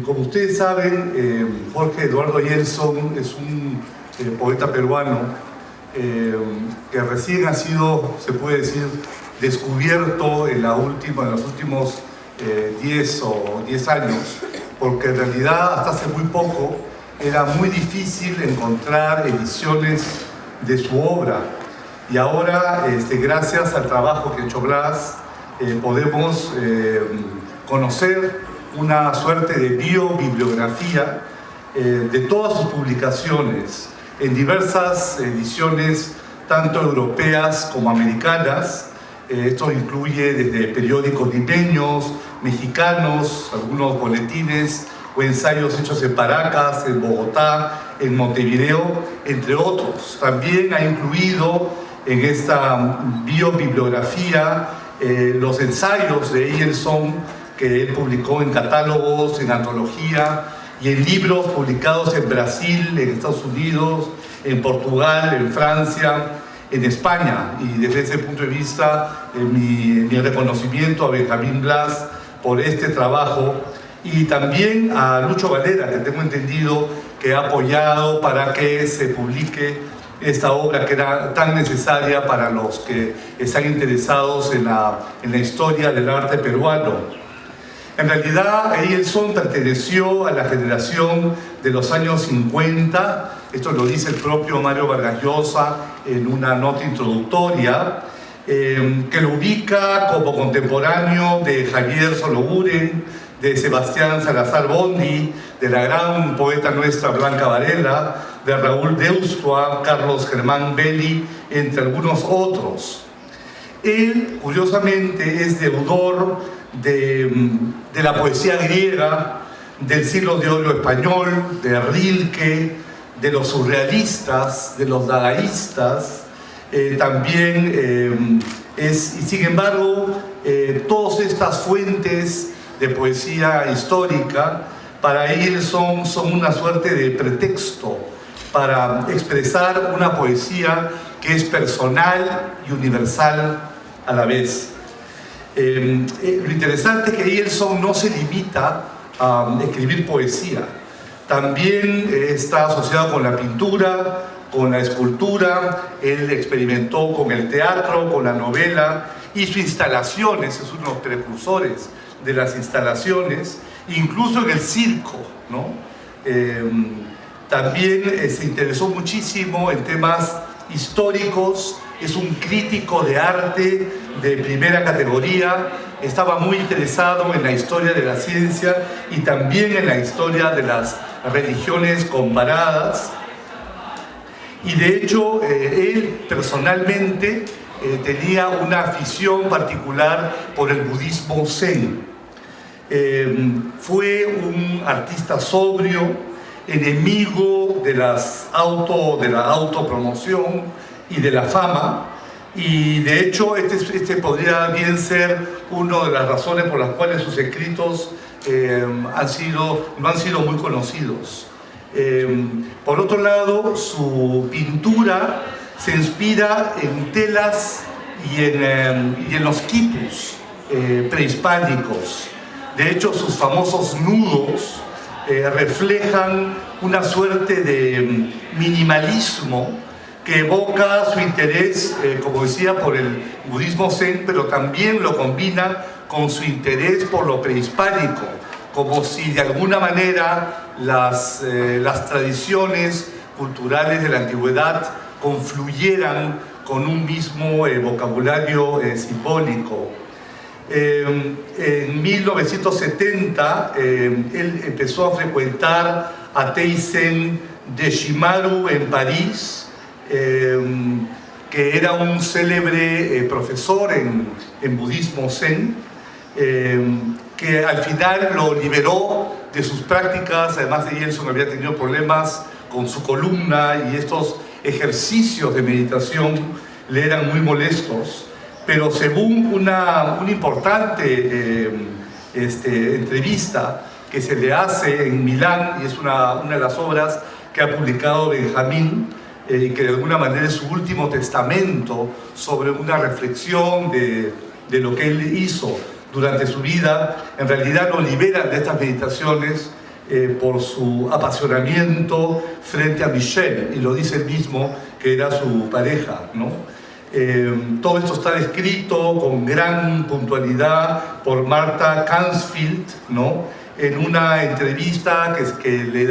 Como ustedes saben, Jorge Eduardo Ayelson es un poeta peruano que recién ha sido, se puede decir, descubierto en los últimos 10 años, porque en realidad hasta hace muy poco era muy difícil encontrar ediciones de su obra. Y ahora, gracias al trabajo que ha hecho Blas, podemos conocer una suerte de biobibliografía de todas sus publicaciones en diversas ediciones, tanto europeas como americanas. Esto incluye desde periódicos limeños, mexicanos, algunos boletines o ensayos hechos en Paracas, en Bogotá, en Montevideo, entre otros. También ha incluido en esta biobibliografía los ensayos de Ayelson, que él publicó en catálogos, en antología y en libros publicados en Brasil, en Estados Unidos, en Portugal, en Francia, en España. Y desde ese punto de vista, mi reconocimiento a Benjamín Blas por este trabajo, y también a Lucho Valera, que tengo entendido que ha apoyado para que se publique esta obra que era tan necesaria para los que están interesados en la historia del arte peruano. En realidad, Ayelson perteneció a la generación de los años 50, esto lo dice el propio Mario Vargas Llosa en una nota introductoria, que lo ubica como contemporáneo de Javier Sologuren, de Sebastián Salazar Bondy, de la gran poeta nuestra Blanca Varela, de Raúl Deustua, Carlos Germán Belli, entre algunos otros. Él, curiosamente, es deudor de la poesía griega, del siglo de oro español, de Rilke, de los surrealistas, de los dadaístas, y sin embargo, todas estas fuentes de poesía histórica para él son una suerte de pretexto para expresar una poesía que es personal y universal a la vez. Lo interesante es que Ayelson no se limita a escribir poesía, también está asociado con la pintura, con la escultura. Él experimentó con el teatro, con la novela, hizo instalaciones, es uno de los precursores de las instalaciones, incluso en el circo, ¿no? También se interesó muchísimo en temas históricos, es un crítico de arte de primera categoría, estaba muy interesado en la historia de la ciencia y también en la historia de las religiones comparadas. Y de hecho, él personalmente tenía una afición particular por el budismo zen. Fue un artista sobrio, enemigo de la autopromoción y de la fama, y de hecho este podría bien ser una de las razones por las cuales sus escritos no han sido muy conocidos. Por otro lado, su pintura se inspira en telas y en los quipus prehispánicos. De hecho, sus famosos nudos reflejan una suerte de minimalismo que evoca su interés, como decía, por el budismo zen, pero también lo combina con su interés por lo prehispánico, como si de alguna manera las tradiciones culturales de la antigüedad confluyeran con un mismo vocabulario simbólico. En 1970 él empezó a frecuentar a Teizen de Shimaru en París, que era un célebre profesor en budismo zen, que al final lo liberó de sus prácticas. Además, Ayelson había tenido problemas con su columna y estos ejercicios de meditación le eran muy molestos. Pero según una importante entrevista que se le hace en Milán, y es una de las obras que ha publicado Benjamín, que de alguna manera es su último testamento sobre una reflexión de lo que él hizo durante su vida, en realidad lo liberan de estas meditaciones por su apasionamiento frente a Michelle, y lo dice él mismo, que era su pareja, ¿no? Todo esto está descrito con gran puntualidad por Martha Cansfield, ¿no? En una entrevista que le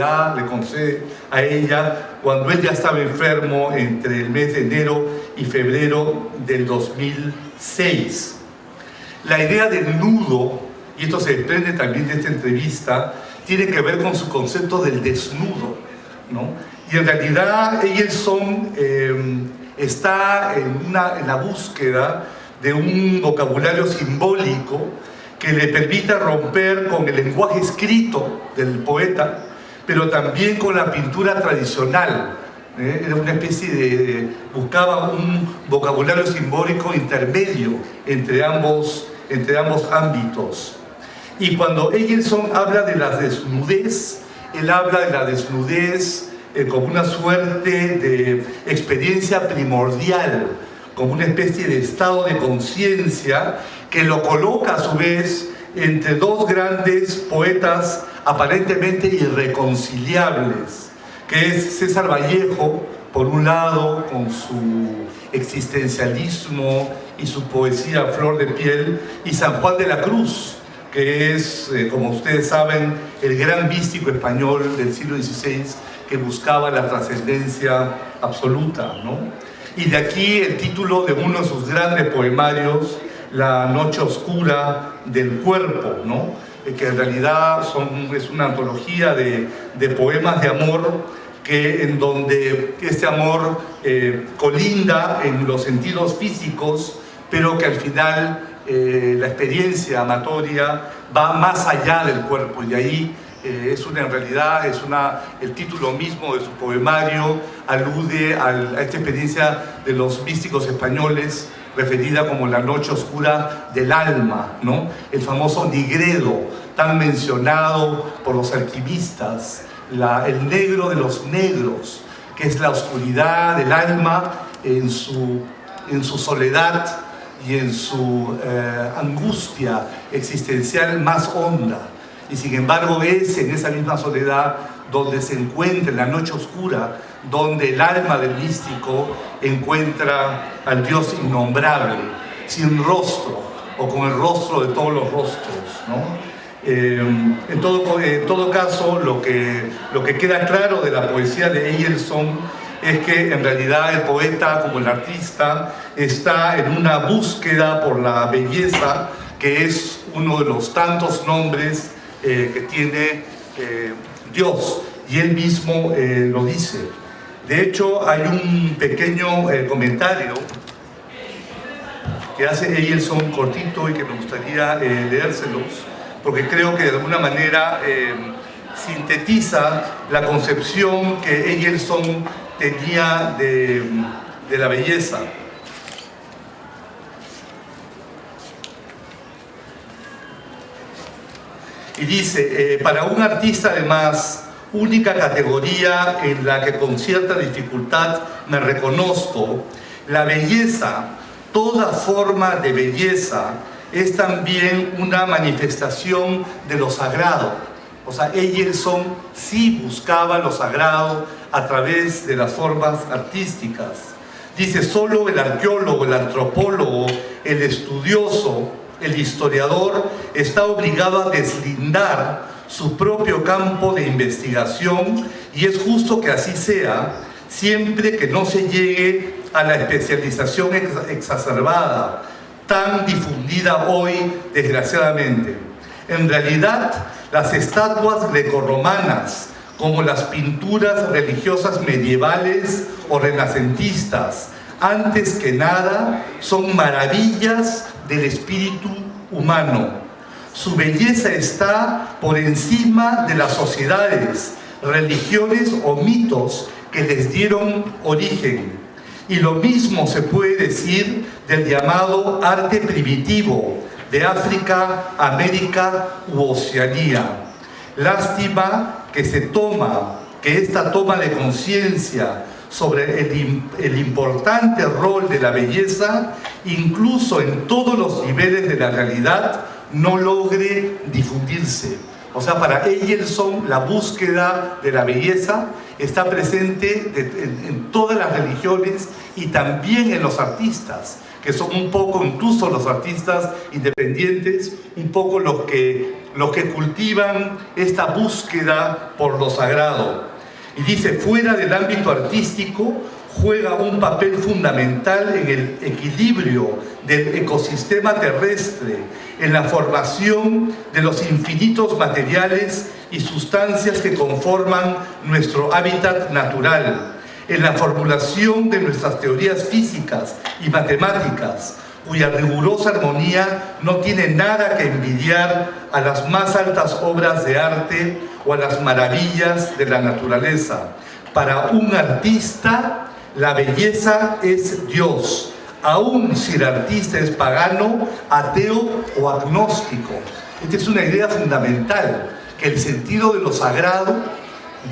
concede a ella cuando él ya estaba enfermo entre el mes de enero y febrero del 2006. La idea del nudo, y esto se desprende también de esta entrevista, tiene que ver con su concepto del desnudo, ¿no? Y en realidad Eyelson está en la búsqueda de un vocabulario simbólico que le permita romper con el lenguaje escrito del poeta, pero también con la pintura tradicional. Era una especie buscaba un vocabulario simbólico intermedio entre ambos ámbitos. Y cuando Eyelson habla de la desnudez, él habla de la desnudez como una suerte de experiencia primordial, como una especie de estado de conciencia que lo coloca a su vez entre dos grandes poetas aparentemente irreconciliables, que es César Vallejo, por un lado, con su existencialismo y su poesía a flor de piel, y San Juan de la Cruz, que es, como ustedes saben, el gran místico español del siglo XVI que buscaba la trascendencia absoluta, ¿no? Y de aquí el título de uno de sus grandes poemarios, La noche oscura del cuerpo, ¿no? Que en realidad es una antología de poemas de amor, en donde este amor colinda en los sentidos físicos, pero que al final la experiencia amatoria va más allá del cuerpo, y de ahí el título mismo de su poemario alude a esta experiencia de los místicos españoles, referida como la noche oscura del alma, ¿no? El famoso Nigredo, tan mencionado por los alquimistas, el negro de los negros, que es la oscuridad del alma en su soledad y en su angustia existencial más honda. Y sin embargo es en esa misma soledad donde se encuentra, en la noche oscura, donde el alma del místico encuentra al Dios innombrable, sin rostro, o con el rostro de todos los rostros, ¿no? En todo caso, lo que queda claro de la poesía de Eyelson es que en realidad el poeta, como el artista, está en una búsqueda por la belleza, que es uno de los tantos nombres que tiene Dios, y él mismo lo dice. De hecho, hay un pequeño comentario que hace Eyelson cortito y que me gustaría leérselos, porque creo que de alguna manera sintetiza la concepción que Eyelson tenía de la belleza. Y dice, para un artista además, única categoría en la que con cierta dificultad me reconozco, la belleza, toda forma de belleza, es también una manifestación de lo sagrado. O sea, Eyelson sí buscaba lo sagrado a través de las formas artísticas. Dice, solo el arqueólogo, el antropólogo, el estudioso, el historiador está obligado a deslindar su propio campo de investigación, y es justo que así sea, siempre que no se llegue a la especialización exacerbada, tan difundida hoy, desgraciadamente. En realidad, las estatuas grecorromanas, como las pinturas religiosas medievales o renacentistas, antes que nada, son maravillas del espíritu humano. Su belleza está por encima de las sociedades, religiones o mitos que les dieron origen. Y lo mismo se puede decir del llamado arte primitivo de África, América u Oceanía. Lástima que esta toma de conciencia sobre el importante rol de la belleza, incluso en todos los niveles de la realidad, no logre difundirse. O sea, para Eyelson la búsqueda de la belleza está presente en todas las religiones y también en los artistas, que son un poco, incluso los artistas independientes, un poco los que cultivan esta búsqueda por lo sagrado. Y dice, fuera del ámbito artístico, juega un papel fundamental en el equilibrio del ecosistema terrestre, en la formación de los infinitos materiales y sustancias que conforman nuestro hábitat natural, en la formulación de nuestras teorías físicas y matemáticas, cuya rigurosa armonía no tiene nada que envidiar a las más altas obras de arte o a las maravillas de la naturaleza. Para un artista, la belleza es Dios, aun si el artista es pagano, ateo o agnóstico. Esta es una idea fundamental, que el sentido de lo sagrado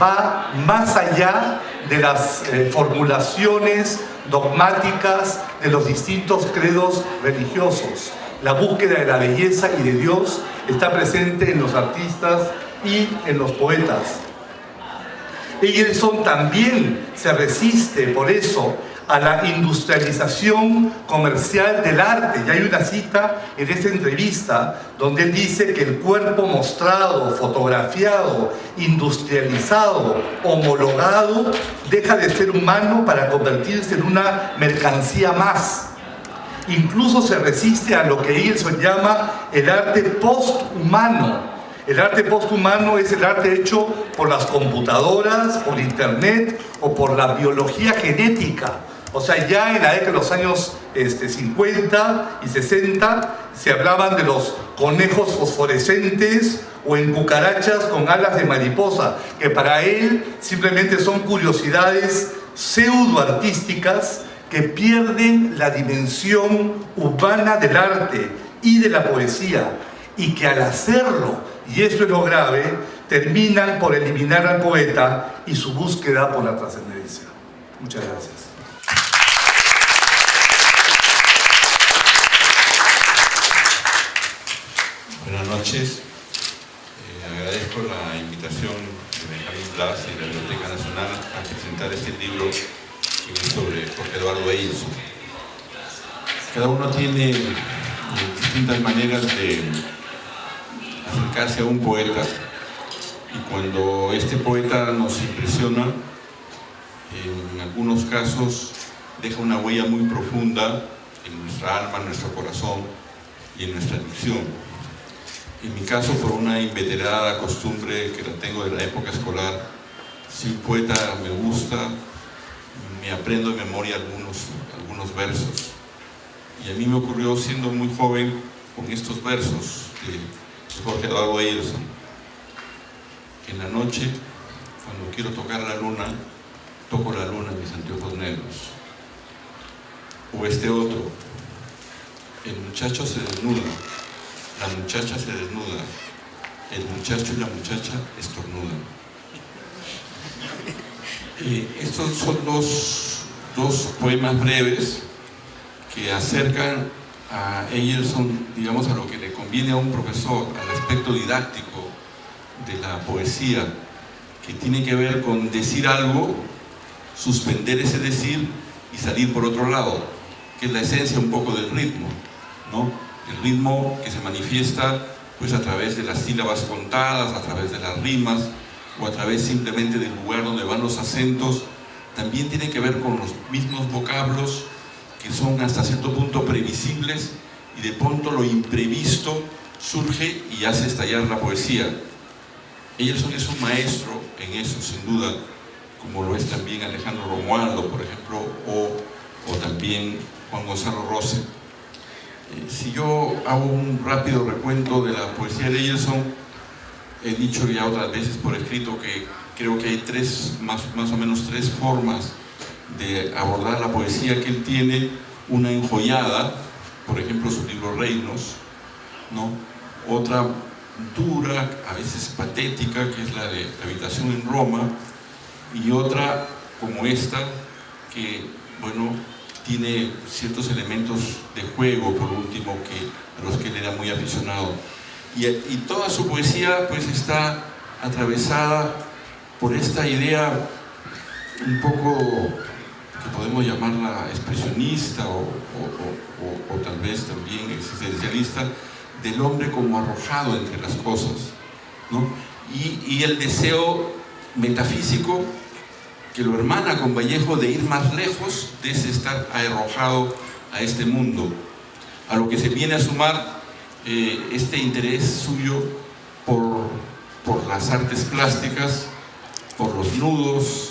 va más allá de las formulaciones dogmáticas de los distintos credos religiosos. La búsqueda de la belleza y de Dios está presente en los artistas y en los poetas. Eyelson también se resiste, por eso, a la industrialización comercial del arte. Y hay una cita en esta entrevista donde él dice que el cuerpo mostrado, fotografiado, industrializado, homologado, deja de ser humano para convertirse en una mercancía más. Incluso se resiste a lo que Eyelson llama el arte posthumano. El arte posthumano es el arte hecho por las computadoras, por internet o por la biología genética. O sea, ya en la década de los años 50 y 60 se hablaban de los conejos fosforescentes o en cucarachas con alas de mariposa, que para él simplemente son curiosidades pseudoartísticas que pierden la dimensión humana del arte y de la poesía, y que al hacerlo, y esto es lo grave, terminan por eliminar al poeta y su búsqueda por la trascendencia. Muchas gracias. Buenas noches. Agradezco la invitación de Benjamín Blas y de la Biblioteca Nacional a presentar este libro que es sobre Jorge Eduardo Eyelson. Cada uno tiene distintas maneras de acercarse a un poeta, y cuando este poeta nos impresiona, en algunos casos deja una huella muy profunda en nuestra alma, en nuestro corazón y en nuestra dicción. En mi caso, por una inveterada costumbre que la tengo de la época escolar, si un poeta me gusta, me aprendo de memoria algunos versos. Y a mí me ocurrió, siendo muy joven, con estos versos de Jorge Eduardo Eyelson. En la noche, cuando quiero tocar la luna, toco la luna en mis anteojos negros. O este otro: el muchacho se desnuda, la muchacha se desnuda, el muchacho y la muchacha estornudan. Estos son dos poemas breves que acercan a Eyelson, digamos, a lo que le conviene a un profesor, al aspecto didáctico de la poesía, que tiene que ver con decir algo, suspender ese decir y salir por otro lado, que es la esencia un poco del ritmo, ¿no? El ritmo que se manifiesta pues a través de las sílabas contadas, a través de las rimas o a través simplemente del lugar donde van los acentos, también tiene que ver con los mismos vocablos que son hasta cierto punto previsibles, y de pronto lo imprevisto surge y hace estallar la poesía. Eyelson es un maestro en eso, sin duda, como lo es también Alejandro Romualdo, por ejemplo, o también Juan Gonzalo Rose. Si yo hago un rápido recuento de la poesía de Eyelson, he dicho ya otras veces por escrito que creo que hay más o menos tres formas de abordar la poesía que él tiene. Una enjollada, por ejemplo su libro Reinos, ¿no? Otra dura, a veces patética, que es la de Habitación en Roma, y otra como esta, que, bueno, tiene ciertos elementos de juego, por último, a los que él era muy aficionado. Y toda su poesía pues está atravesada por esta idea un poco que podemos llamarla expresionista o tal vez también existencialista, del hombre como arrojado entre las cosas, ¿no? Y el deseo metafísico que lo hermana con Vallejo de ir más lejos de ese estar arrojado a este mundo, a lo que se viene a sumar este interés suyo por las artes plásticas, por los nudos,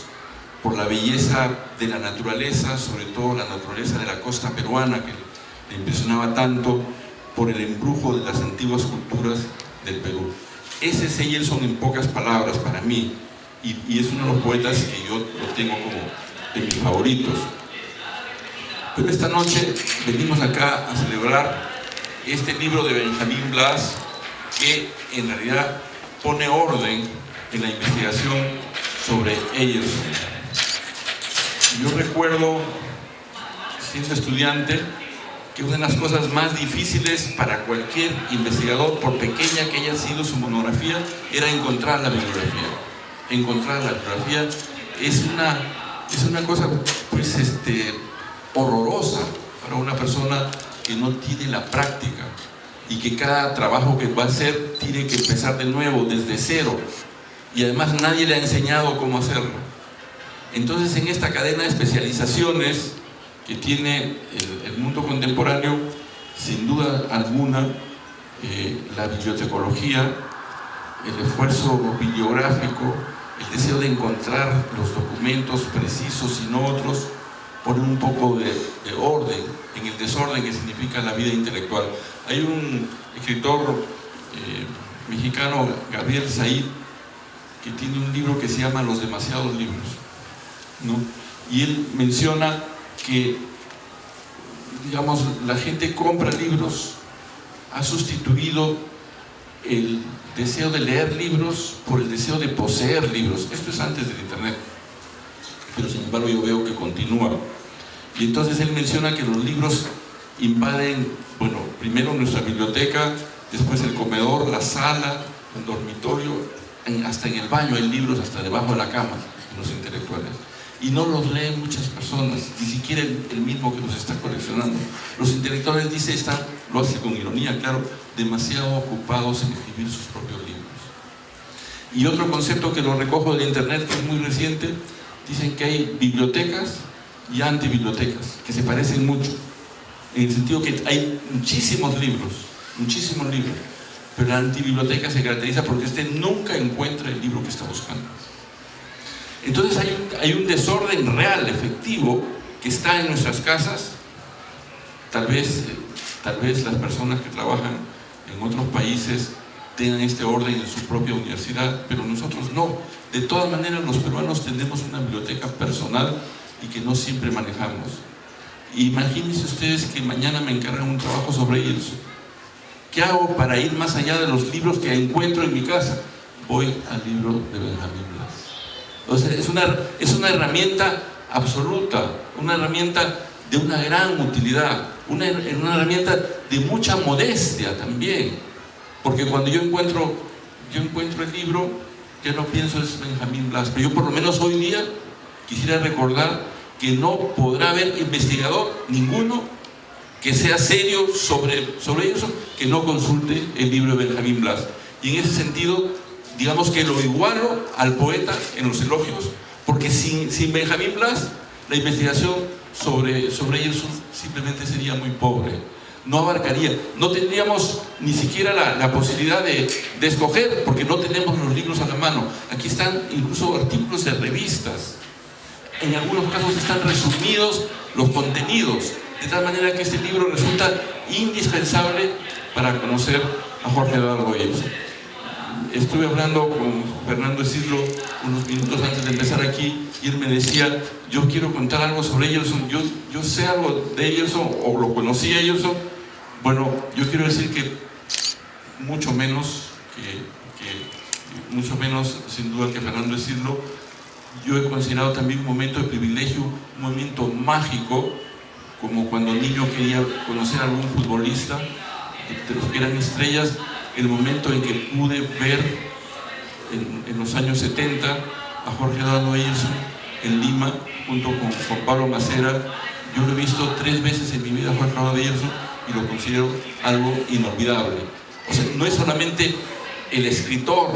por la belleza de la naturaleza, sobre todo la naturaleza de la costa peruana que le impresionaba tanto, por el embrujo de las antiguas culturas del Perú. Ese es Eyerson en pocas palabras para mí, y es uno de los poetas que yo lo tengo como de mis favoritos. Pero esta noche venimos acá a celebrar este libro de Benjamín Blas, que en realidad pone orden en la investigación sobre Eyerson. Yo recuerdo, siendo estudiante, que una de las cosas más difíciles para cualquier investigador, por pequeña que haya sido su monografía, era encontrar la bibliografía. Encontrar la bibliografía es una cosa pues horrorosa para una persona que no tiene la práctica y que cada trabajo que va a hacer tiene que empezar de nuevo, desde cero, y además nadie le ha enseñado cómo hacerlo. Entonces, en esta cadena de especializaciones que tiene el mundo contemporáneo, sin duda alguna, la bibliotecología, el esfuerzo bibliográfico, el deseo de encontrar los documentos precisos y no otros, ponen un poco de orden en el desorden que significa la vida intelectual. Hay un escritor mexicano, Gabriel Said, que tiene un libro que se llama Los demasiados libros, ¿no? Y él menciona que, digamos, la gente compra libros, ha sustituido el deseo de leer libros por el deseo de poseer libros. Esto es antes del internet, pero sin embargo yo veo que continúa. Y entonces él menciona que los libros invaden, bueno, primero nuestra biblioteca, después el comedor, la sala, el dormitorio, hasta en el baño hay libros, hasta debajo de la cama, los intelectuales. Y no los leen muchas personas, ni siquiera el mismo que los está coleccionando. Los intelectuales, dice, lo hace con ironía, claro, demasiado ocupados en escribir sus propios libros. Y otro concepto que lo recojo del internet, que es muy reciente, dicen que hay bibliotecas y antibibliotecas, que se parecen mucho, en el sentido que hay muchísimos libros, pero la antibiblioteca se caracteriza porque usted nunca encuentra el libro que está buscando. Entonces hay un desorden real, efectivo, que está en nuestras casas. Tal vez las personas que trabajan en otros países tengan este orden en su propia universidad, pero nosotros no. De todas maneras, los peruanos tenemos una biblioteca personal y que no siempre manejamos. Imagínense ustedes que mañana me encargan un trabajo sobre eso. ¿Qué hago para ir más allá de los libros que encuentro en mi casa? Voy al libro de Benjamín Blas. O sea, es una herramienta absoluta, una herramienta de una gran utilidad, una herramienta de mucha modestia también, porque cuando yo encuentro el libro, ya no pienso es Benjamín Blas, pero yo por lo menos hoy día quisiera recordar que no podrá haber investigador ninguno que sea serio sobre eso, que no consulte el libro de Benjamín Blas. Y en ese sentido, digamos que lo igualo al poeta en los elogios, porque sin Benjamín Blas, la investigación sobre Eyerson simplemente sería muy pobre, no abarcaría, no tendríamos ni siquiera la posibilidad de escoger, porque no tenemos los libros a la mano. Aquí están incluso artículos de revistas, en algunos casos están resumidos los contenidos, de tal manera que este libro resulta indispensable para conocer a Jorge Eduardo Eyerson. Estuve hablando con Fernando Isidro unos minutos antes de empezar aquí y él me decía, yo quiero contar algo sobre Eyerson, yo sé algo de Eyerson o lo conocí a Eyerson. Bueno, yo quiero decir que mucho menos sin duda que Fernando Isidro. Yo he considerado también un momento de privilegio, un momento mágico como cuando niño quería conocer a algún futbolista de los que eran estrellas. El momento en que pude ver en los años 70 a Jorge Eduardo Eyerson en Lima junto con Pablo Macera. Yo lo he visto 3 veces en mi vida a Jorge Eduardo Eyerson y lo considero algo inolvidable. O sea, no es solamente el escritor,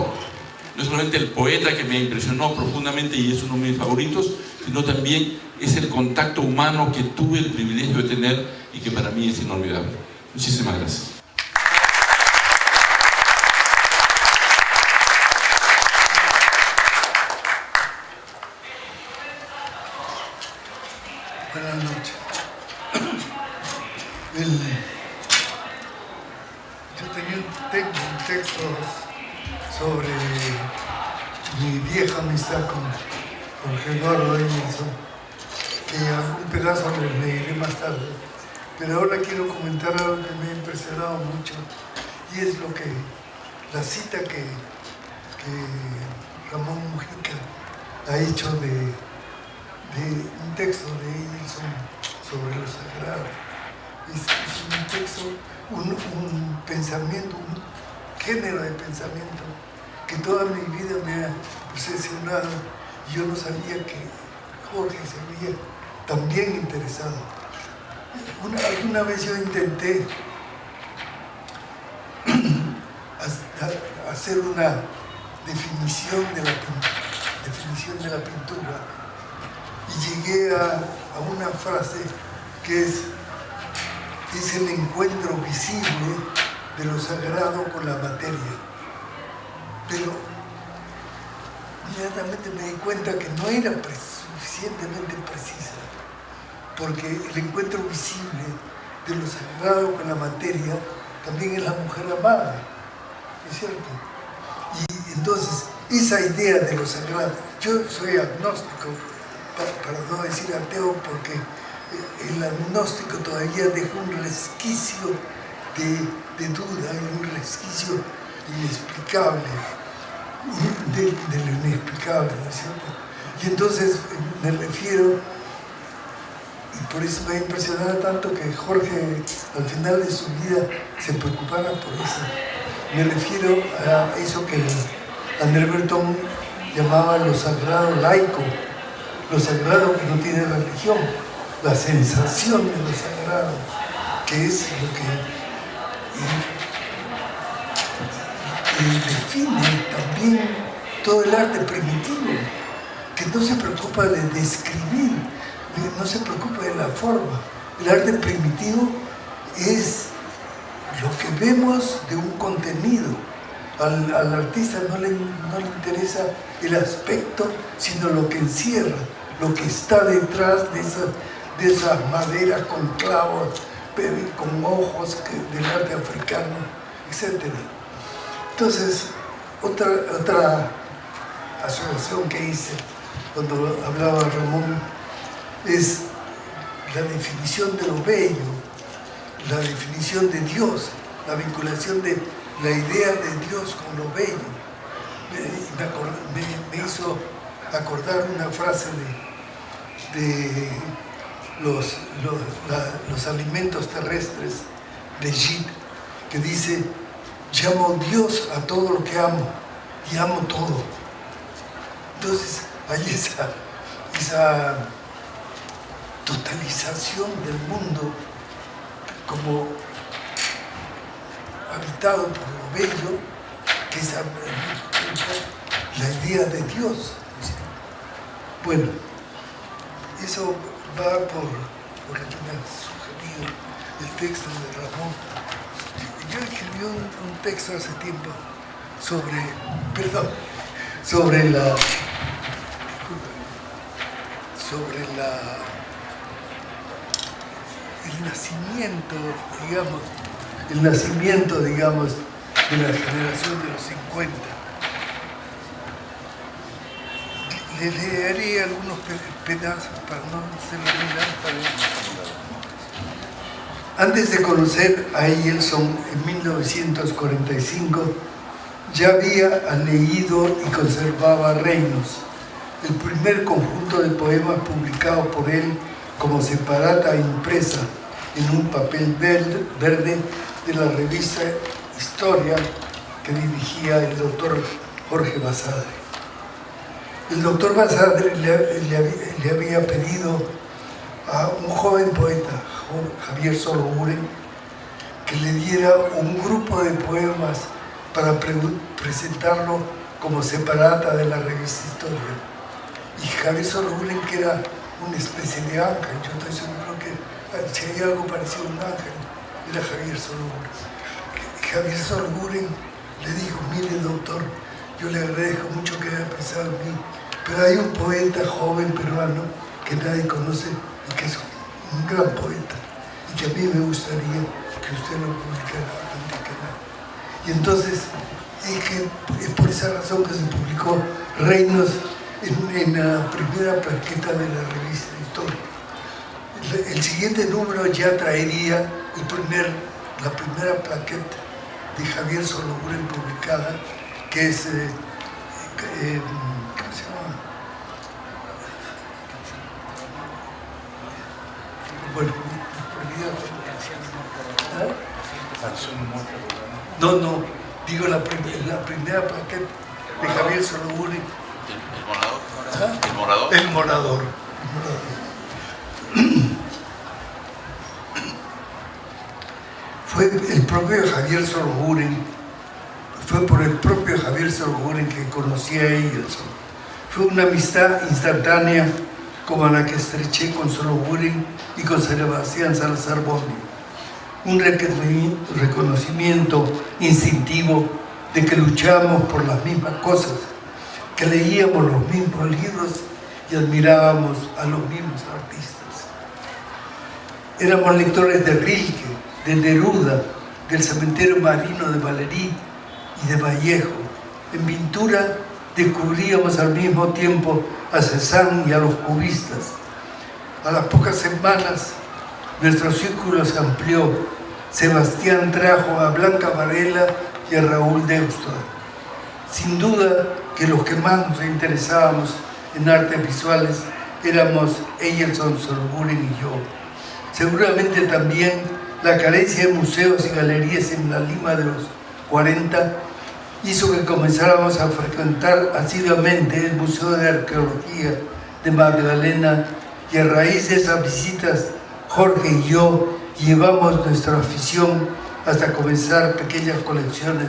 no es solamente el poeta que me impresionó profundamente y es uno de mis favoritos, sino también es el contacto humano que tuve el privilegio de tener y que para mí es inolvidable. Muchísimas gracias. Buenas noches. Yo tengo un texto sobre mi vieja amistad con Jorge Eduardo Eyerson, que algún pedazo les leeré más tarde. Pero ahora quiero comentar algo que me ha impresionado mucho, y es la cita que Ramón Mujica ha hecho de un texto de Eyerson sobre lo sagrado. Es un texto, un pensamiento, un género de pensamiento que toda mi vida me ha obsesionado, y yo no sabía que Jorge se había también interesado. Alguna vez yo intenté hacer una definición de la pintura, y llegué a una frase que es el encuentro visible de lo sagrado con la materia. Pero inmediatamente me di cuenta que no era suficientemente precisa, porque el encuentro visible de lo sagrado con la materia también es la mujer amada, ¿no es cierto? Y entonces, esa idea de lo sagrado, yo soy agnóstico, para no decir ateo, porque el agnóstico todavía deja un resquicio de duda, un resquicio inexplicable, de lo inexplicable, ¿no es cierto? Y entonces me refiero, y por eso me ha impresionado tanto que Jorge al final de su vida se preocupara por eso. Me refiero a eso que André Breton llamaba lo sagrado laico, lo sagrado que no tiene religión, la sensación de lo sagrado, que es lo que define también todo el arte primitivo, que no se preocupa de describir, no se preocupa de la forma. El arte primitivo es lo que vemos de un contenido. Al artista no le interesa el aspecto, sino lo que encierra, lo que está detrás de esas maderas con clavos, con ojos del arte africano, etc. Entonces, otra asociación que hice cuando hablaba Ramón es la definición de lo bello, la definición de Dios, la vinculación de la idea de Dios con lo bello. Me hizo acordar una frase de los alimentos terrestres de Gide, que dice: llamo Dios a todo lo que amo y amo todo. Entonces hay esa totalización del mundo como habitado por lo bello, que es la idea de Dios. Bueno, eso va por lo que me ha sugerido el texto de Ramón. Yo escribí un texto hace tiempo sobre el nacimiento, digamos, de la generación de los 50. Les leeré algunos pedazos para no hacerlo muy largo. Antes de conocer a Eyerson en 1945, ya había leído y conservaba Reinos, el primer conjunto de poemas publicado por él como separata impresa en un papel verde de la revista Historia que dirigía el doctor Jorge Basadre. El doctor Basadre le había pedido a un joven poeta, Javier Sologuren, que le diera un grupo de poemas para presentarlo como separata de la revista Historia. Y Javier Sologuren, que era una especie de ángel, yo estoy seguro que si hay algo parecido a un ángel, era Javier Sologuren. Javier Sologuren le dijo: mire, doctor, yo le agradezco mucho que haya pensado en mí, pero hay un poeta joven peruano que nadie conoce y que es un gran poeta, y que a mí me gustaría que usted lo publicara antes que nada. Y entonces es por esa razón que se publicó Reinos en la primera plaqueta de la revista Historia. El siguiente número ya traería la primera plaqueta de Javier Sologuren publicada, que es, ¿cómo se llama? Bueno, no, digo la primera plaqueta de Javier Sologuren. ¿El morador? El morador. Fue el propio Javier Sologuren, fue por el propio Javier Sologuren que conocí a Eilson. Fue una amistad instantánea como la que estreché con Sologuren y con Sebastián Salazar Bondi. Un reconocimiento instintivo de que luchamos por las mismas cosas, que leíamos los mismos libros y admirábamos a los mismos artistas. Éramos lectores de Rilke, de Neruda, del Cementerio Marino de Valerí y de Vallejo. En pintura descubríamos al mismo tiempo a Cézanne y a los cubistas. A las pocas semanas nuestro círculo se amplió. Sebastián trajo a Blanca Varela y a Raúl Deusto. Sin duda que los que más nos interesábamos en artes visuales éramos Eilson, Sologuren y yo. Seguramente también la carencia de museos y galerías en la Lima de los 40 hizo que comenzáramos a frecuentar asiduamente el Museo de Arqueología de Magdalena, y a raíz de esas visitas Jorge y yo llevamos nuestra afición hasta comenzar pequeñas colecciones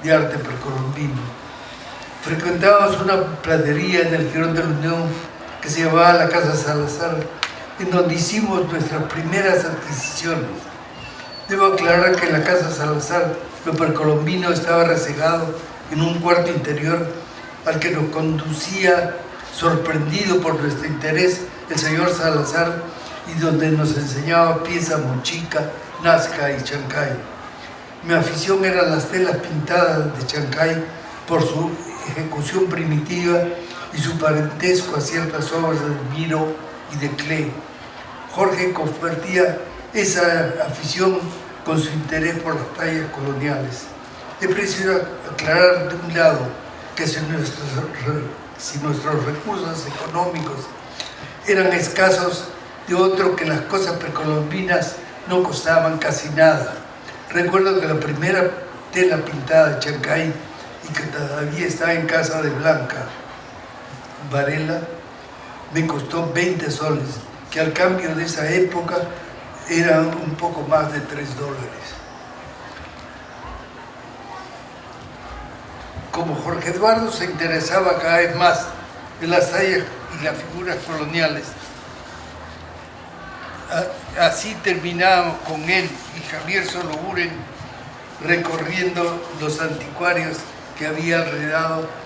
de arte precolombino. Frecuentábamos una platería en el Jirón de la Unión que se llamaba la Casa Salazar, en donde hicimos nuestras primeras adquisiciones. Debo aclarar que en la Casa Salazar lo precolombino estaba rezagado en un cuarto interior al que nos conducía, sorprendido por nuestro interés, el señor Salazar, y donde nos enseñaba pieza mochica, nazca y chancay. Mi afición eran las telas pintadas de chancay por su ejecución primitiva y su parentesco a ciertas obras de Miro y de Klee. Jorge compartía esa afición con su interés por las tallas coloniales. Es preciso aclarar de un lado que si nuestros recursos económicos eran escasos, de otro que las cosas precolombinas no costaban casi nada. Recuerdo que la primera tela pintada de chancay, y que todavía está en casa de Blanca Varela, me costó 20 soles, que al cambio de esa época eran un poco más de $3. Como Jorge Eduardo se interesaba cada vez más en las tallas y las figuras coloniales, así terminábamos con él y Javier Sologuren recorriendo los anticuarios que había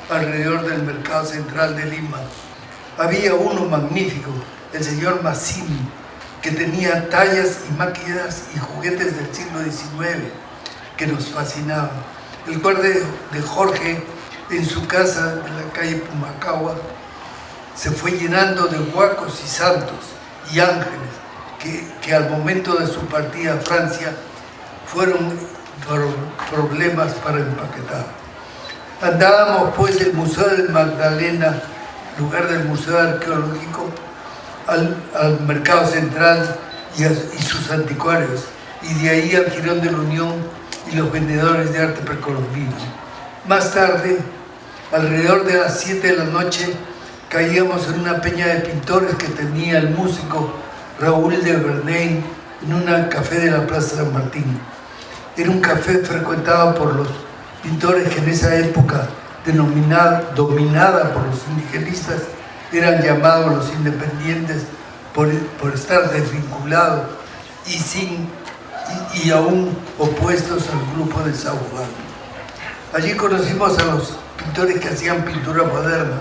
alrededor del mercado central de Lima. Había uno magnífico, el señor Massimi, que tenía tallas y máquinas y juguetes del siglo XIX que nos fascinaban. El cuarto de Jorge, en su casa de la calle Pumacahua, se fue llenando de huacos y santos y ángeles que al momento de su partida a Francia fueron problemas para empaquetar. Andábamos pues del Museo de Magdalena, lugar del Museo Arqueológico, al Mercado Central y sus anticuarios, y de ahí al Jirón de la Unión y los vendedores de arte precolombino. Más tarde, alrededor de las 7 de la noche, caíamos en una peña de pintores que tenía el músico Raúl de Bernay en un café de la Plaza San Martín. Era un café frecuentado por los pintores que en esa época, dominada por los indigenistas, eran llamados los independientes por estar desvinculados y aún opuestos al grupo de Sao Juan. Allí conocimos a los pintores que hacían pintura moderna,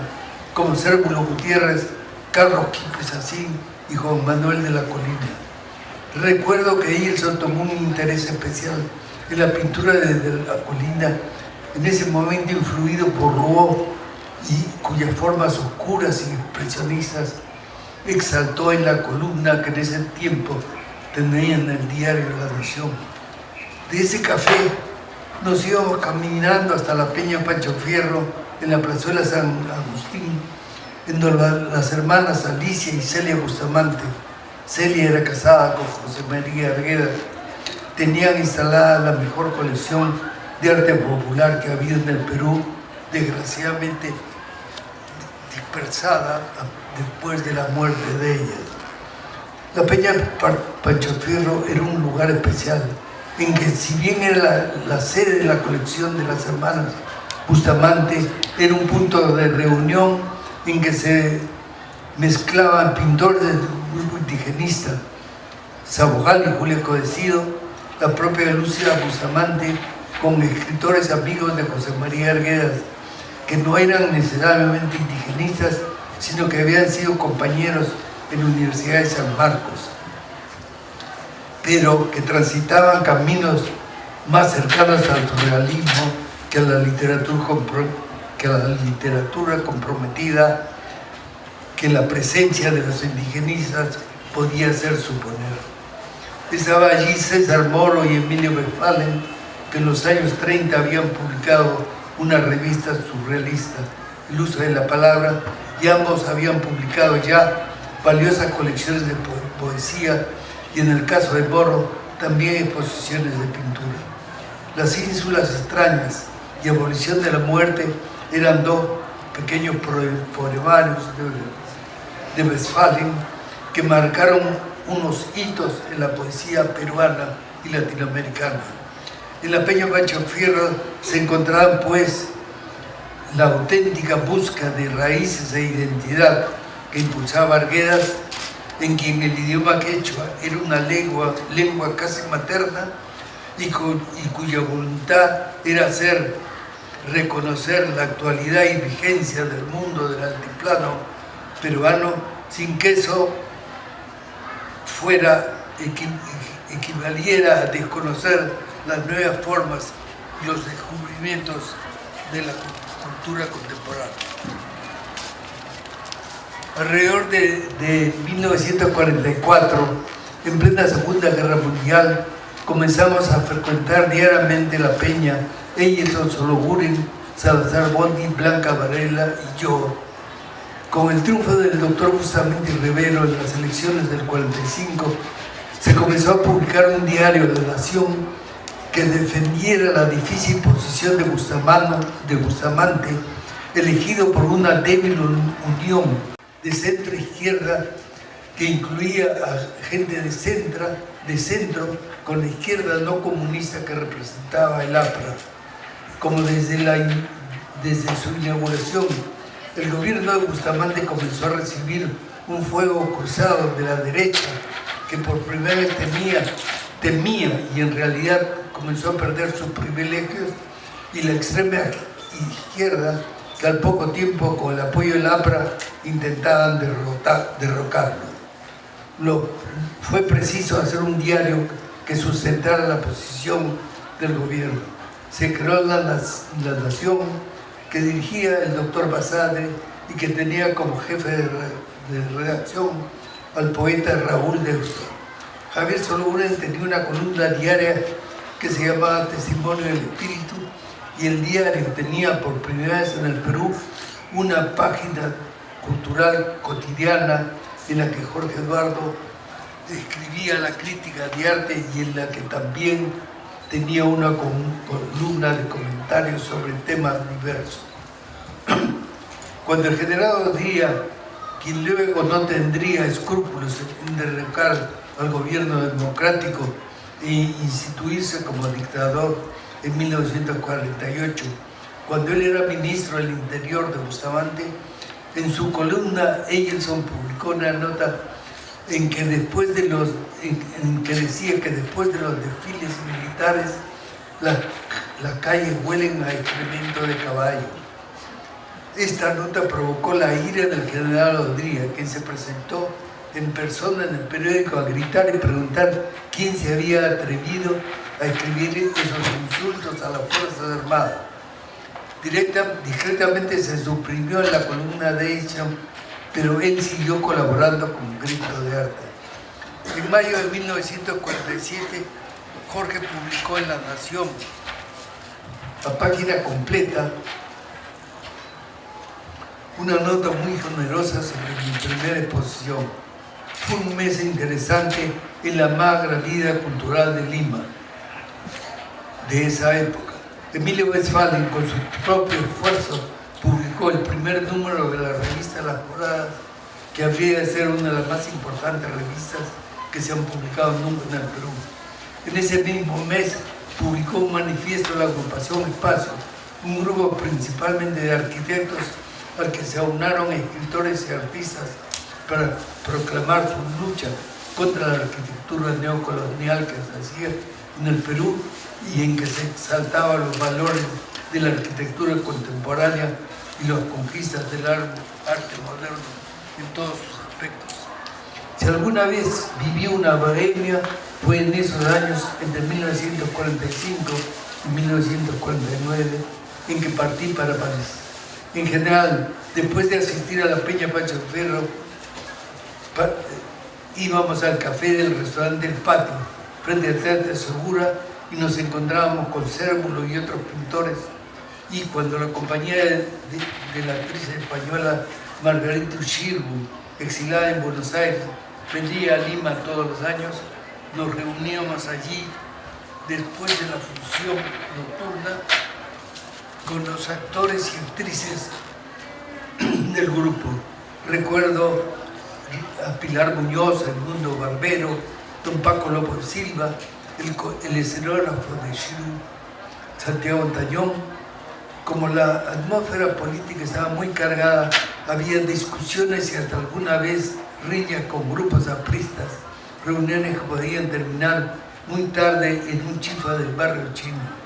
como Cérvulo Gutiérrez, Carlos Quipes Asín y Juan Manuel de la Colina. Recuerdo que Eilson tomó un interés especial en la pintura de la Colina, en ese momento influido por Rouault, y cuyas formas oscuras y expresionistas exaltó en la columna que en ese tiempo tenía en el diario La Nación. De ese café nos íbamos caminando hasta la Peña Pancho Fierro en la plazuela San Agustín, en donde las hermanas Alicia y Celia Bustamante, Celia era casada con José María Argueda, tenían instalada la mejor colección de arte popular que había en el Perú, desgraciadamente dispersada después de la muerte de ellas. La Peña Pancho Fierro era un lugar especial, en que si bien era la sede de la colección de las hermanas Bustamante, era un punto de reunión en que se mezclaban pintores del grupo indigenista, Sabojal y Julia Codecido, la propia Lucía Bustamante, con escritores amigos de José María Arguedas, que no eran necesariamente indigenistas, sino que habían sido compañeros en la Universidad de San Marcos, pero que transitaban caminos más cercanos al surrealismo que a la literatura comprometida que la presencia de los indigenistas podía hacer suponer. Estaba allí César Moro y Emilio Westphalen, que en los años 30 habían publicado una revista surrealista, El Uso de la Palabra, y ambos habían publicado ya valiosas colecciones de poesía y, en el caso de Moro, también exposiciones de pintura. Las ínsulas extrañas y Abolición de la Muerte eran dos pequeños poemarios de Westphalen que marcaron unos hitos en la poesía peruana y latinoamericana. En la Peña Pancho Fierro se encontraban, pues, la auténtica búsqueda de raíces e identidad que impulsaba Arguedas, en quien el idioma quechua era una lengua casi materna y cuya voluntad era reconocer la actualidad y vigencia del mundo del altiplano peruano, sin que eso equivaliera a desconocer las nuevas formas y los descubrimientos de la cultura contemporánea. Alrededor de 1944, en plena Segunda Guerra Mundial, comenzamos a frecuentar diariamente la Peña, Eilson Sologuren, Salazar Bondi, Blanca Varela y yo. Con el triunfo del doctor Bustamante Rivero en las elecciones del 45, se comenzó a publicar un diario, La Nación, que defendiera la difícil posición de Bustamante, elegido por una débil unión de centro-izquierda que incluía a gente de centro con la izquierda no comunista que representaba el APRA. Como desde su inauguración, el gobierno de Bustamante comenzó a recibir un fuego cruzado de la derecha, que por primera vez temía y en realidad comenzó a perder sus privilegios, y la extrema izquierda, que al poco tiempo, con el apoyo del APRA, intentaban derrocarlo. Fue preciso hacer un diario que sustentara la posición del gobierno. Se creó la Nación, que dirigía el doctor Basadre y que tenía como jefe de redacción al poeta Raúl Deusto. Javier Sologuren tenía una columna diaria que se llamaba Testimonio del Espíritu, y el diario tenía por primera vez en el Perú una página cultural cotidiana en la que Jorge Eduardo escribía la crítica de arte y en la que también tenía una columna de comentarios sobre temas diversos. Cuando el general Odría, quien luego no tendría escrúpulos en derrocar al gobierno democrático e instituirse como dictador en 1948, cuando él era ministro del Interior de Bustamante, en su columna Eyelson publicó una nota en que decía que después de los desfiles militares las calles huelen a excremento de caballo. Esta nota provocó la ira del general Odría, quien se presentó en persona en el periódico a gritar y preguntar quién se había atrevido a escribir esos insultos a las Fuerzas Armadas. Discretamente se suprimió en la columna de Eyelson, pero él siguió colaborando con Grito de Arte. En mayo de 1947, Jorge publicó en La Nación, a página completa, una nota muy generosa sobre mi primera exposición. Fue un mes interesante en la magra vida cultural de Lima de esa época. Emilio Westphalen, con su propio esfuerzo, publicó el primer número de la revista Las Moradas, que habría de ser una de las más importantes revistas que se han publicado nunca en el Perú. En ese mismo mes publicó un manifiesto de la agrupación Espacio, un grupo principalmente de arquitectos al que se aunaron escritores y artistas para proclamar su lucha contra la arquitectura neocolonial que se hacía en el Perú y en que se exaltaban los valores de la arquitectura contemporánea y las conquistas del arte moderno en todos sus aspectos. Si alguna vez viví una bohemia, fue en esos años entre 1945 y 1949 en que partí para París. En general, después de asistir a la Peña Pancho Ferro, íbamos al café del restaurante El Patio, frente al Teatro Segura, y nos encontrábamos con Cérvulo y otros pintores. Y cuando la compañía de la actriz española Margarita Ushirgu, exilada en Buenos Aires, venía a Lima todos los años, nos reuníamos allí después de la función nocturna con los actores y actrices del grupo. Recuerdo a Pilar Muñoz, Edmundo Barbero, don Paco López Silva, el escenógrafo de Shirú, Santiago Tañón. Como la atmósfera política estaba muy cargada, había discusiones y hasta alguna vez riñas con grupos apristas, reuniones que podían terminar muy tarde en un chifa del barrio chino.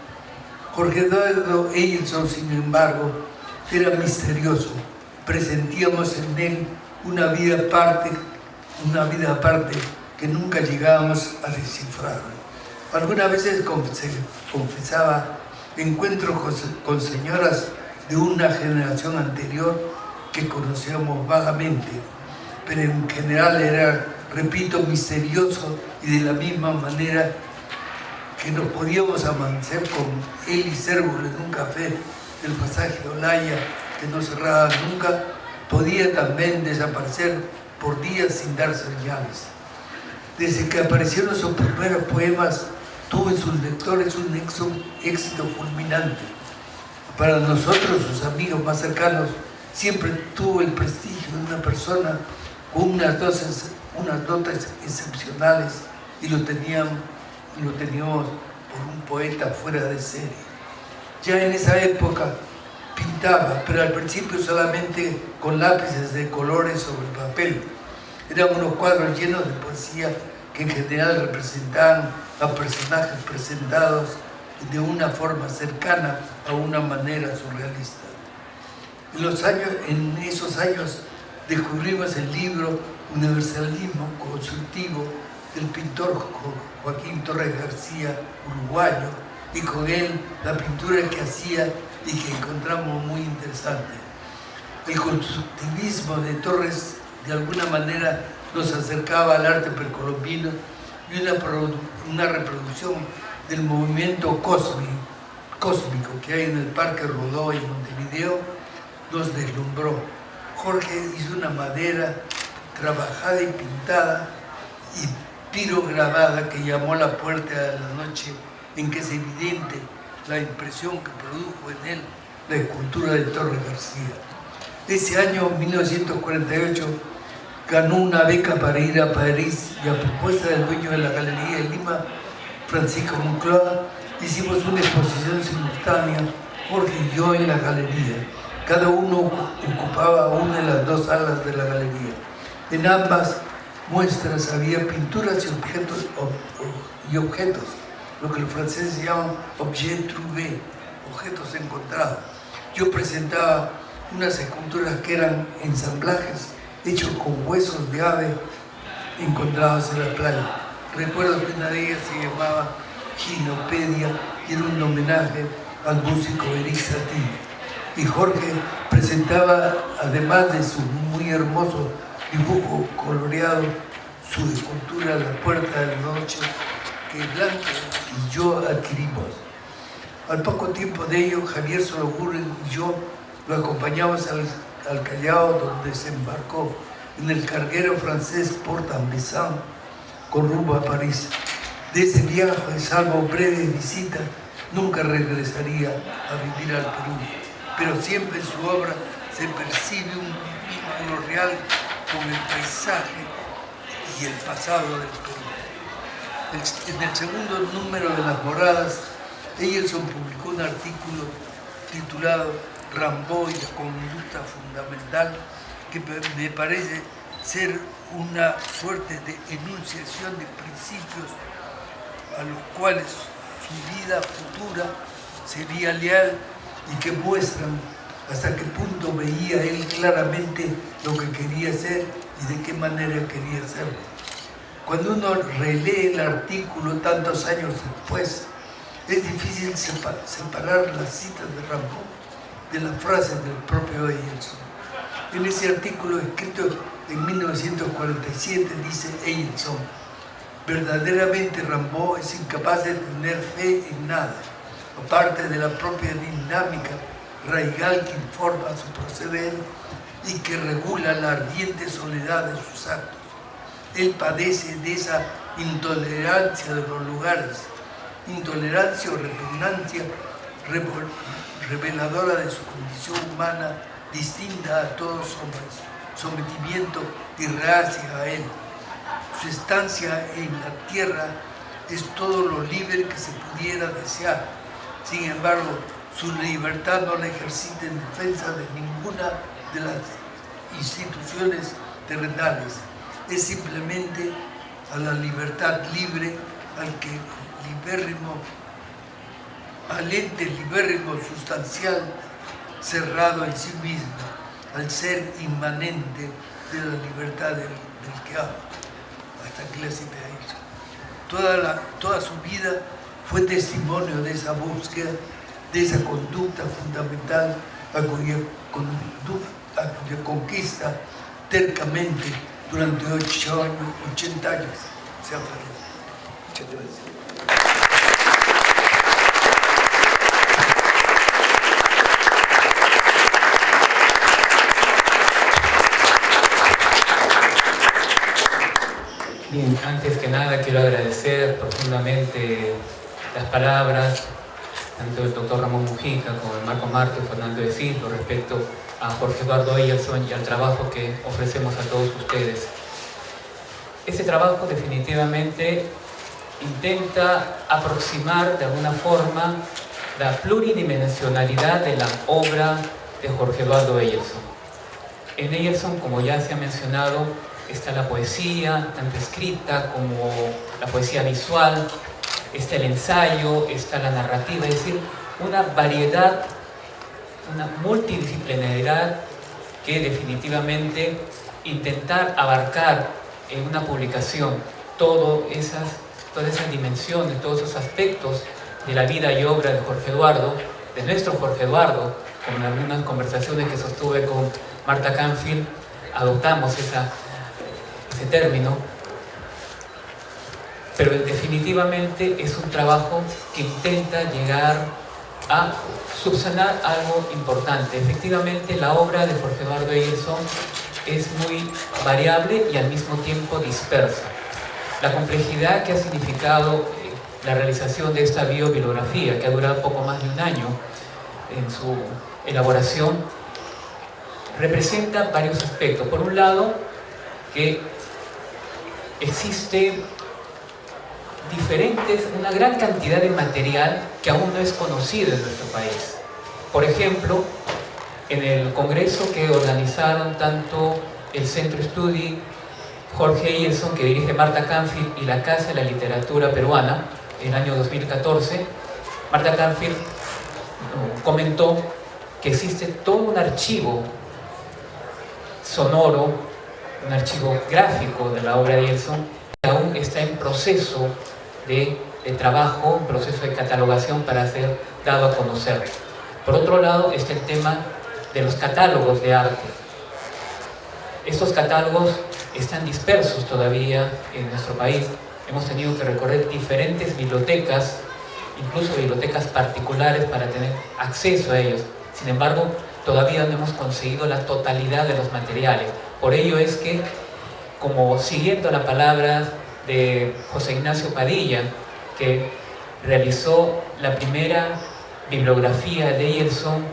Jorge Eduardo Eyelson, sin embargo, era misterioso. Presentíamos en él una vida aparte que nunca llegábamos a descifrar. Algunas veces confesaba encuentros con señoras de una generación anterior que conocíamos vagamente, pero en general era, repito, misterioso, y de la misma manera que nos podíamos amanecer con él y Cérvulo en un café del pasaje de Olaya que no cerraba nunca, podía también desaparecer por días sin dar señales. Desde que aparecieron sus primeros poemas, tuvo en sus lectores un éxito fulminante. Para nosotros, sus amigos más cercanos, siempre tuvo el prestigio de una persona con unas dotes excepcionales, y lo teníamos por un poeta fuera de serie. Ya en esa época pintaba, pero al principio solamente con lápices de colores sobre papel. Eran unos cuadros llenos de poesía que en general representaban a personajes presentados de una forma cercana a una manera surrealista. En esos años descubrimos el libro Universalismo Constructivo del pintor Joaquín Torres García, uruguayo, y con él la pintura que hacía y que encontramos muy interesante. El constructivismo de Torres de alguna manera nos acercaba al arte precolombino, y una reproducción del movimiento cósmico que hay en el Parque Rodó y Montevideo nos deslumbró. Jorge hizo una madera trabajada y pintada y pirograbada que llamó La Puerta de la Noche, en que es evidente la impresión que produjo en él la escultura de Torres García. Ese año, 1948, ganó una beca para ir a París y a propuesta del dueño de la Galería de Lima, Francisco Moncloa, hicimos una exposición simultánea, Jorge y yo en la galería. Cada uno ocupaba una de las dos salas de la galería. En ambas muestras había pinturas y objetos, lo que los franceses llaman objet trouvé, objetos encontrados. Yo presentaba unas esculturas que eran ensamblajes hechos con huesos de ave encontrados en la playa. Recuerdo que una de ellas se llamaba Ginopedia y era un homenaje al músico Eric Satie. Y Jorge presentaba, además de su muy hermoso dibujo coloreado, su escultura La Puerta de la Noche, que Blanca y yo adquirimos. Al poco tiempo de ello, Javier Sologuren y yo lo acompañamos al Callao, donde desembarcó en el carguero francés Port-en-Bessin con rumbo a París. De ese viaje, salvo breve visita, nunca regresaría a vivir al Perú, pero siempre en su obra se percibe un vínculo real con el paisaje y el pasado del Perú. En el segundo número de Las Moradas, Eyelson publicó un artículo titulado Rimbaud y la conducta fundamental, que me parece ser una suerte de enunciación de principios a los cuales su vida futura sería leal y que muestran hasta qué punto veía él claramente lo que quería hacer y de qué manera quería hacerlo. Cuando uno relee el artículo tantos años después, es difícil separar las citas de Rimbaud de las frases del propio Eyelson. En ese artículo escrito en 1947 dice Eyelson: verdaderamente Rimbaud es incapaz de tener fe en nada, aparte de la propia dinámica raigal que informa su proceder y que regula la ardiente soledad de sus actos. Él padece de esa intolerancia de los lugares, intolerancia o repugnancia reveladora de su condición humana distinta a todos los hombres, sometimiento y reacia a él. Su estancia en la tierra es todo lo libre que se pudiera desear. Sin embargo, su libertad no la ejercita en defensa de ninguna de las instituciones terrenales. Es simplemente a la libertad libre, al ente libérrimo sustancial cerrado en sí mismo, al ser inmanente de la libertad del que ama. Hasta aquí la cita de Eyelson. Toda su vida fue testimonio de esa búsqueda, de esa conducta fundamental a cuya conquista tercamente durante 80 años se aferró. Muchas gracias. Bien, antes que nada quiero agradecer profundamente las palabras tanto del doctor Ramón Mujica como de Marco Marto y Fernando de Silva respecto a Jorge Eduardo Eyelson y al trabajo que ofrecemos a todos ustedes. Este trabajo definitivamente intenta aproximar de alguna forma la pluridimensionalidad de la obra de Jorge Eduardo Eyelson. En Eyelson, como ya se ha mencionado, está la poesía, tanto escrita como la poesía visual, está el ensayo, está la narrativa, es decir, una variedad, una multidisciplinaridad que definitivamente intentar abarcar en una publicación todas esas dimensiones, todos esos aspectos de la vida y obra de Jorge Eduardo, de nuestro Jorge Eduardo, con algunas conversaciones que sostuve con Marta Canfield, adoptamos ese término, pero definitivamente es un trabajo que intenta llegar a subsanar algo importante. Efectivamente, la obra de Jorge Eduardo Eyelson es muy variable y al mismo tiempo dispersa. La complejidad que ha significado la realización de esta biobibliografía, que ha durado poco más de un año en su elaboración, representa varios aspectos. Por un lado, que existe una gran cantidad de material que aún no es conocido en nuestro país. Por ejemplo, en el congreso que organizaron tanto el Centro Estudi Jorge Eyerson, que dirige Marta Canfield, y la Casa de la Literatura Peruana, en el año 2014, Marta Canfield comentó que existe todo un archivo sonoro, un archivo gráfico de la obra de Eyerson, que aún está en proceso de trabajo, un proceso de catalogación para ser dado a conocer. Por otro lado está el tema de los catálogos de arte. Estos catálogos están dispersos todavía en nuestro país. Hemos tenido que recorrer diferentes bibliotecas, incluso bibliotecas particulares, para tener acceso a ellos. Sin embargo, todavía no hemos conseguido la totalidad de los materiales. Por ello es que, como siguiendo la palabra de José Ignacio Padilla, que realizó la primera bibliografía de Eyerson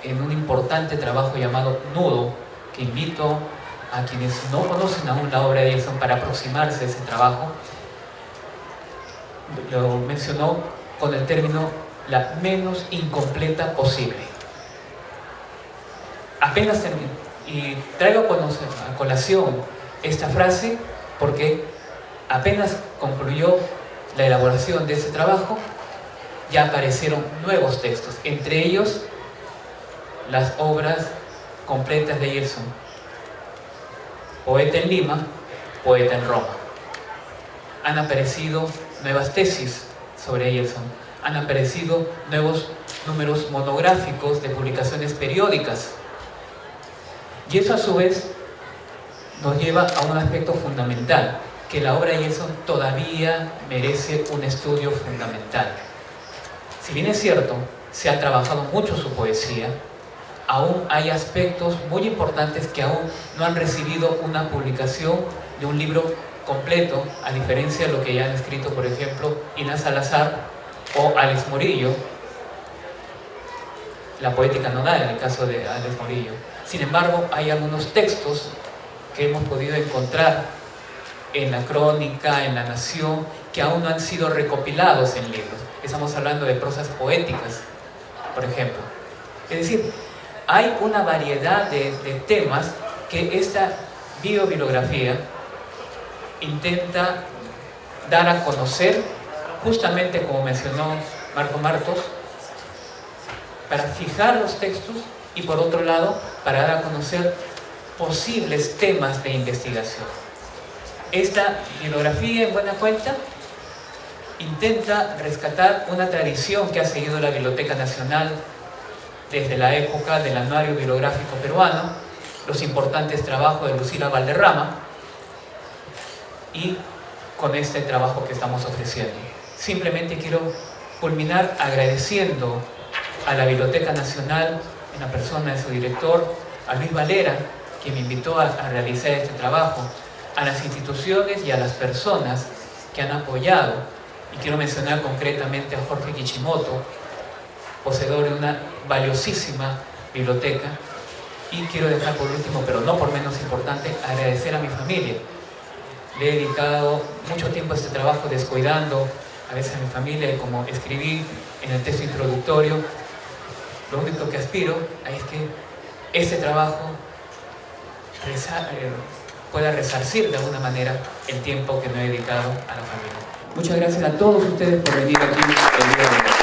en un importante trabajo llamado Nudo, que invito a quienes no conocen aún la obra de Eyerson para aproximarse a ese trabajo, lo mencionó con el término la menos incompleta posible. Apenas termino, y traigo a colación esta frase porque apenas concluyó la elaboración de ese trabajo, ya aparecieron nuevos textos, entre ellos las obras completas de Eyerson: Poeta en Lima, Poeta en Roma. Han aparecido nuevas tesis sobre Eyerson, han aparecido nuevos números monográficos de publicaciones periódicas, y eso a su vez nos lleva a un aspecto fundamental, que la obra de Eyerson todavía merece un estudio fundamental. Si bien es cierto, se ha trabajado mucho su poesía, aún hay aspectos muy importantes que aún no han recibido una publicación de un libro completo, a diferencia de lo que ya han escrito, por ejemplo, Inés Salazar o Alex Morillo, la poética nodal en el caso de Alex Morillo. Sin embargo, hay algunos textos que hemos podido encontrar en la Crónica, en La Nación, que aún no han sido recopilados en libros. Estamos hablando de prosas poéticas, por ejemplo. Es decir, hay una variedad de temas que esta biobibliografía intenta dar a conocer, justamente como mencionó Marco Martos, para fijar los textos y, por otro lado, para dar a conocer posibles temas de investigación. Esta bibliografía, en buena cuenta, intenta rescatar una tradición que ha seguido la Biblioteca Nacional desde la época del Anuario Bibliográfico Peruano, los importantes trabajos de Lucila Valderrama, y con este trabajo que estamos ofreciendo. Simplemente quiero culminar agradeciendo a la Biblioteca Nacional, en la persona de su director, a Luis Valera, quien me invitó a realizar este trabajo, a las instituciones y a las personas que han apoyado, y quiero mencionar concretamente a Jorge Kishimoto, poseedor de una valiosísima biblioteca, y quiero dejar por último, pero no por menos importante, agradecer a mi familia. Le he dedicado mucho tiempo a este trabajo, descuidando a veces a mi familia, y como escribí en el texto introductorio, lo único que aspiro es que este trabajo pueda resarcir de alguna manera el tiempo que me he dedicado a la familia. Muchas gracias a todos ustedes por venir aquí el día de hoy.